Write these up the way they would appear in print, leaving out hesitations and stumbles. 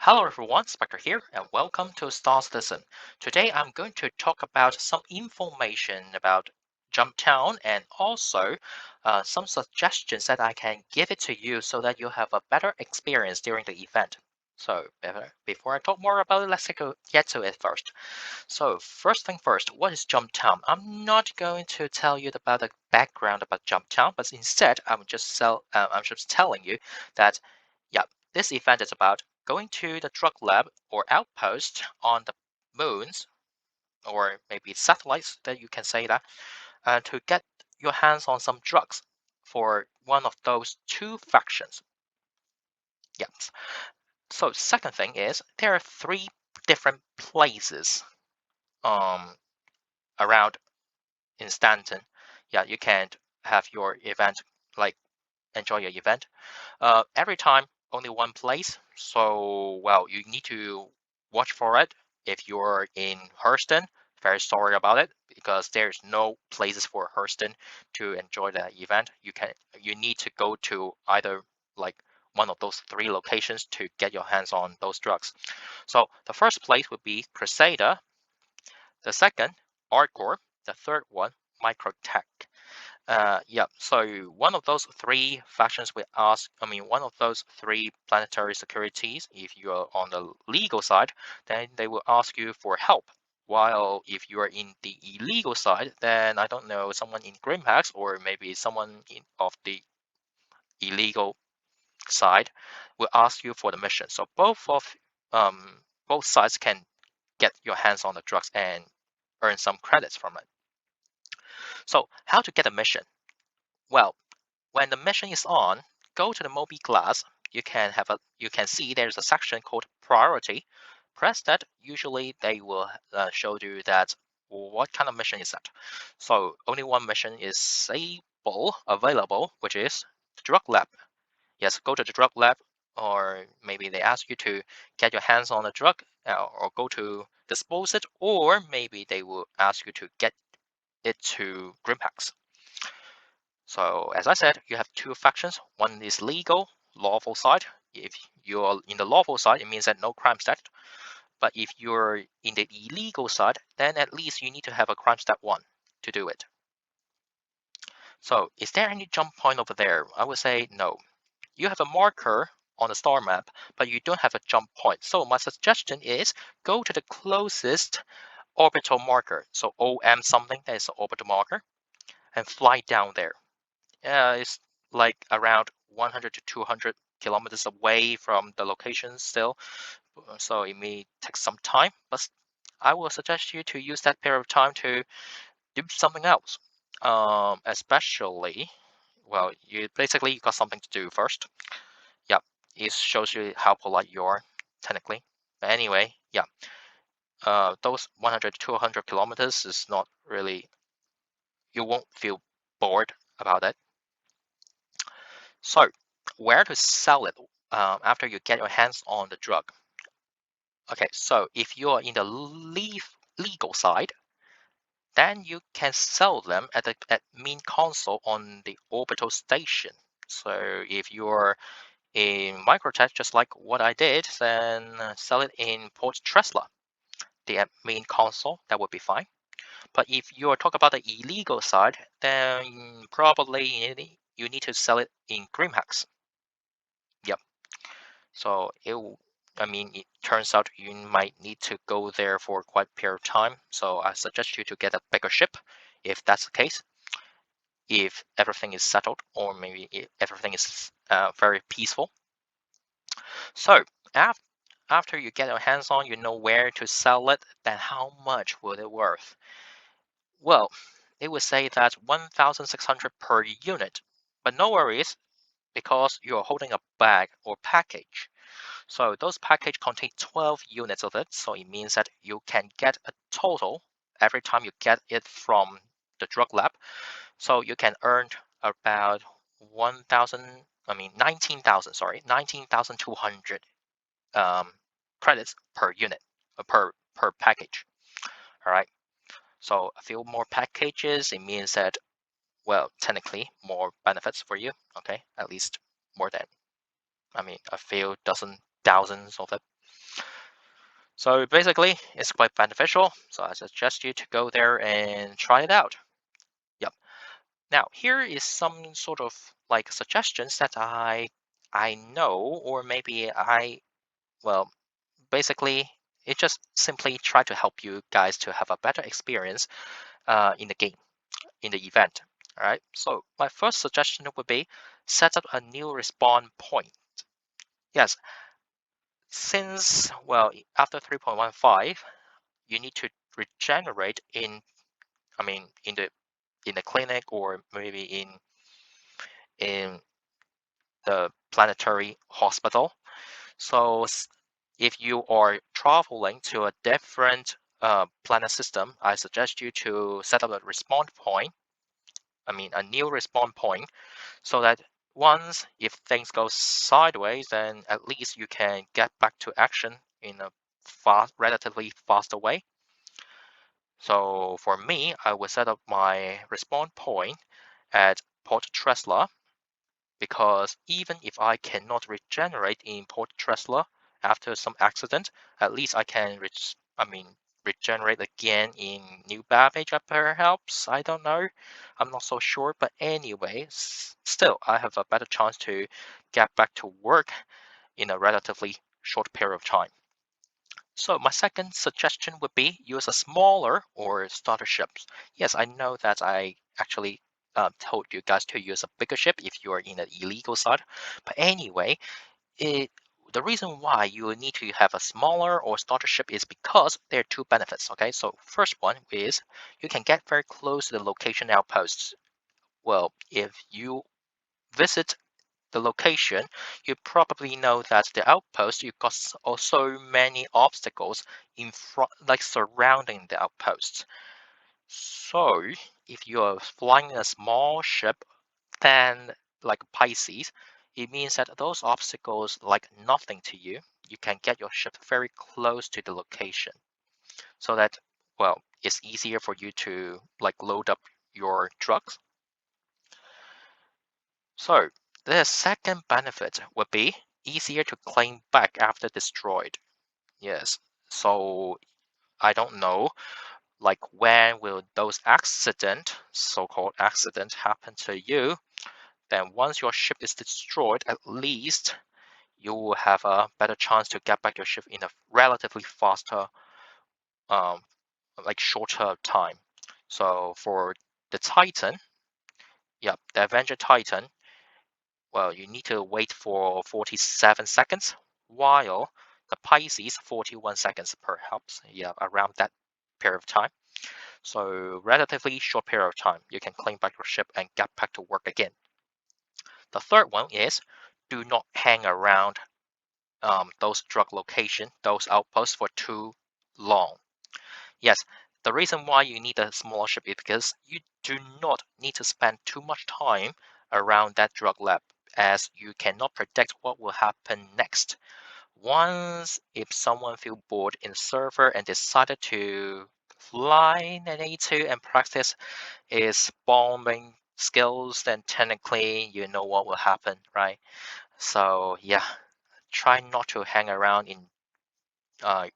Hello everyone, Specter here, and welcome to Stars Listen. Today I'm going to talk about some information about Jumptown and also some suggestions that I can give it to you so that you have a better experience during the event. So before I talk more about it, let's get to it first. So first thing first, what is Jumptown? I'm not going to tell you about the background about Jumptown, but instead I'm just telling you that yeah, this event is about going to the drug lab or outpost on the moons or maybe satellites that you can say that to get your hands on some drugs for one of those two factions. Yes. So second thing is there are three different places um around in Stanton. Yeah, you can have your event like enjoy your event. Every time only one place, so well you need to watch for it. If you're in Hurston, very sorry about it because there's no places for Hurston to enjoy the event. You need to go to either like one of those three locations to get your hands on those drugs. So the first place would be Crusader, the second Arcor, the third one Microtech. Yeah, so one of those three factions will ask, one of those three planetary securities, if you're on the legal side, then they will ask you for help. While if you are in the illegal side, then I don't know, someone in Grimpax or maybe someone of the illegal side will ask you for the mission. So both sides can get your hands on the drugs and earn some credits from it. So how to get a mission? Well, when the mission is on, go to the Mobi class. You can see there's a section called priority. Press that. Usually they will show you that what kind of mission is that. So only one mission is available, which is the drug lab. Yes, go to the drug lab, or maybe they ask you to get your hands on the drug, or go to dispose it, or maybe they will ask you to get it to Grimpax. So as I said, you have two factions. One is legal, lawful side. If you're in the lawful side, it means that no crime stat. But if you're in the illegal side, then at least you need to have a crime stat 1 to do it. So is there any jump point over there? I would say no. You have a marker on the star map, but you don't have a jump point. So my suggestion is go to the closest orbital marker. So OM something, that is the orbital marker, and fly down there. It's like around 100 to 200 kilometers away from the location still, so it may take some time, but I will suggest you to use that period of time to do something else. Especially, well, you got something to do first. Yep, it shows you how polite you are, technically. But anyway, yeah, those 100 to 200 kilometers is not really, you won't feel bored about it. So, where to sell it after you get your hands on the drug? Okay, so if you're in the legal side, then you can sell them at the main console on the orbital station. So if you're in Microtech, just like what I did, then sell it in Port Tesla, the main console. That would be fine. But if you're talking about the illegal side, then probably you need to sell it in Grimhacks. Yep. So it turns out you might need to go there for quite a period of time. So I suggest you to get a bigger ship if that's the case. If everything is settled, or maybe if everything is very peaceful. So after you get your hands on, you know where to sell it. Then how much will it worth? Well, it would say that 1,600 per unit, but no worries because you're holding a bag or package. So those package contain 12 units of it. So it means that you can get a total every time you get it from the drug lab. So you can earn about 19,200 credits per unit, per package. All right. So a few more packages, it means that, well, technically more benefits for you. Okay, at least more than, a few dozen thousands of it. So basically, it's quite beneficial. So I suggest you to go there and try it out. Yep. Now, here is some sort of like suggestions that I know, or maybe well, basically, it just simply try to help you guys to have a better experience in the game, in the event. All right. So my first suggestion would be set up a new respawn point. Yes, since well after 3.15, you need to regenerate in, I mean, in the clinic or maybe in the planetary hospital. So if you are traveling to a different planet system, I suggest you to set up a respawn point. I mean, a new respawn point, so that once if things go sideways, then at least you can get back to action in a relatively faster way. So for me, I will set up my respawn point at Port Tresla, because even if I cannot regenerate in Port Tresla after some accident, at least I can regenerate again in New Babbage perhaps. I don't know. I'm not so sure. But anyway, still I have a better chance to get back to work in a relatively short period of time. So my second suggestion would be use a smaller or starter ships. Yes, I know that I actually told you guys to use a bigger ship if you are in an illegal side. But anyway, it the reason why you need to have a smaller or starter ship is because there are two benefits. Okay, so first one is you can get very close to the location outposts. Well, if you visit the location, you probably know that the outpost you got so many obstacles in front, like surrounding the outpost. So if you are flying a small ship, then like Pisces, it means that those obstacles like nothing to you. You can get your ship very close to the location, so that well, it's easier for you to like load up your trucks. So the second benefit would be easier to claim back after destroyed. Yes. So I don't know, like when will those so-called accident, happen to you? Then once your ship is destroyed, at least you will have a better chance to get back your ship in a relatively faster, um, like shorter time. So for the Titan, yeah, the Avenger Titan, well, you need to wait for 47 seconds, while the Pisces 41 seconds perhaps, yeah, around that period of time. So relatively short period of time, you can claim back your ship and get back to work again. The third one is do not hang around those drug location, those outposts for too long. Yes, the reason why you need a smaller ship is because you do not need to spend too much time around that drug lab, as you cannot predict what will happen next. Once if someone feel bored in the server and decided to fly an A2 and practice his bombing skills, then technically you know what will happen, right? So yeah, try not to hang around in uh,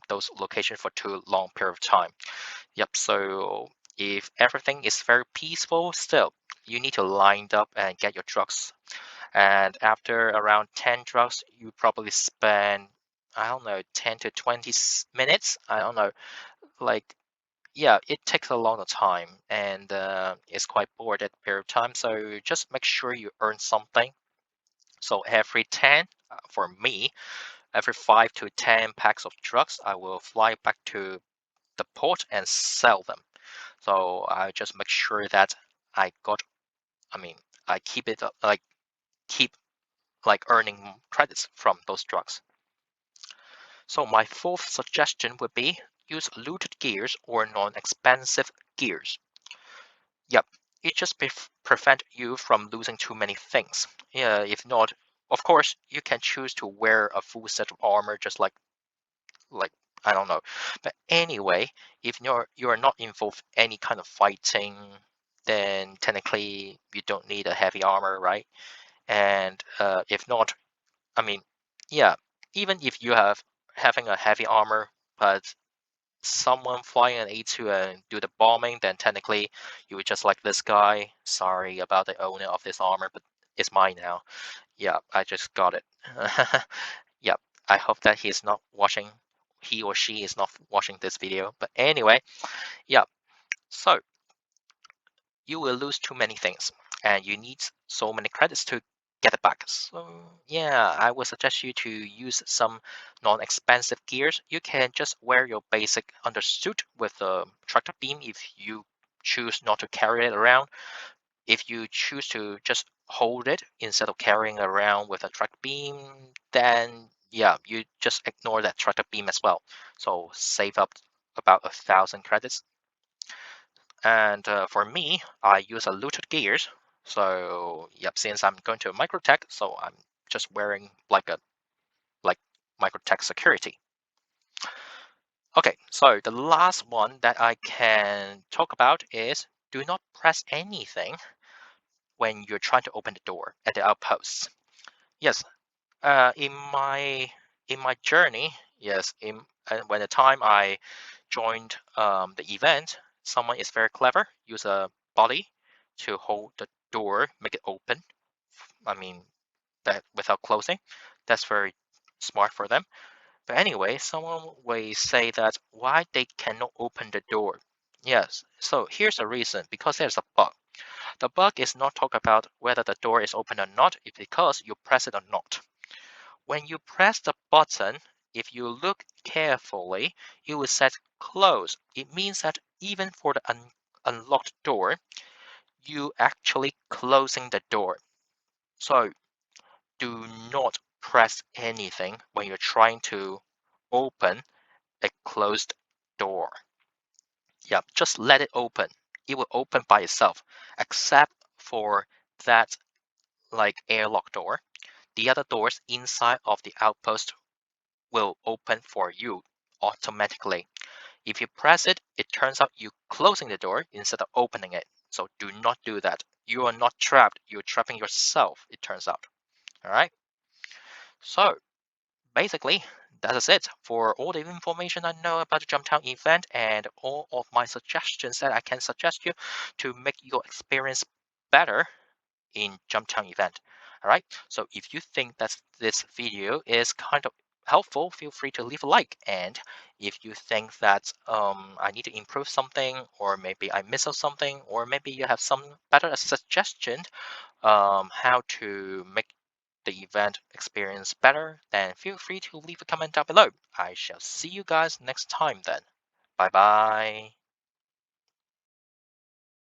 those locations for too long period of time. Yep. So if everything is very peaceful, still you need to line up and get your drugs. And after around 10 drugs, you probably spend, I don't know, 10 to 20 minutes. I don't know, like yeah, it takes a lot of time, and it's quite bored at the period of time. So just make sure you earn something. So every 10, for me, every 5 to 10 packs of drugs, I will fly back to the port and sell them. So I just make sure that I got, I mean, I keep it like keep like earning credits from those drugs. So my fourth suggestion would be use looted gears or non-expensive gears. Yep, it just prevent you from losing too many things. Yeah, if not, of course, you can choose to wear a full set of armor, just like I don't know. But anyway, if you're not involved any kind of fighting, then technically you don't need a heavy armor, right? And if not, I mean, yeah, even if you have having a heavy armor, but someone flying an A2 and do the bombing, then technically you would just like this guy. Sorry about the owner of this armor, but it's mine now. Yeah, I just got it. Yep. I hope that he's not watching. He or she is not watching this video. But anyway, yeah. So you will lose too many things, and you need so many credits to get it back. So yeah, I would suggest you to use some non-expensive gears. You can just wear your basic undersuit with a tractor beam if you choose not to carry it around. If you choose to just hold it instead of carrying around with a tractor beam, then yeah, you just ignore that tractor beam as well. So save up about 1,000 credits. And for me, I use a looted gears. So yep, since I'm going to microtech, so I'm just wearing like microtech security. Okay, so the last one that I can talk about is do not press anything when you're trying to open the door at the outposts. Yes, in my journey, yes, in when the time I joined the event, someone is very clever. Use a body to hold the door, make it open. I mean that without closing. That's very smart for them. But anyway, someone will say that why they cannot open the door. Yes, so here's the reason. Because there's a bug. The bug is not talk about whether the door is open or not. It's because you press it or not. When you press the button, if you look carefully, it will say close. It means that even for the unlocked door, you actually closing the door. So do not press anything when you're trying to open a closed door. Yeah, just let it open. It will open by itself, except for that like airlock door. The other doors inside of the outpost will open for you automatically. If you press it, it turns out you closing the door instead of opening it. So do not do that. You are not trapped. You're trapping yourself, it turns out. All right. So basically, that is it for all the information I know about the Jumptown event and all of my suggestions that I can suggest you to make your experience better in Jumptown event. All right. So if you think that this video is kind of helpful, feel free to leave a like. And if you think that I need to improve something, or maybe I miss out something, or maybe you have some better suggestion how to make the event experience better, then feel free to leave a comment down below. I shall see you guys next time then. Bye bye.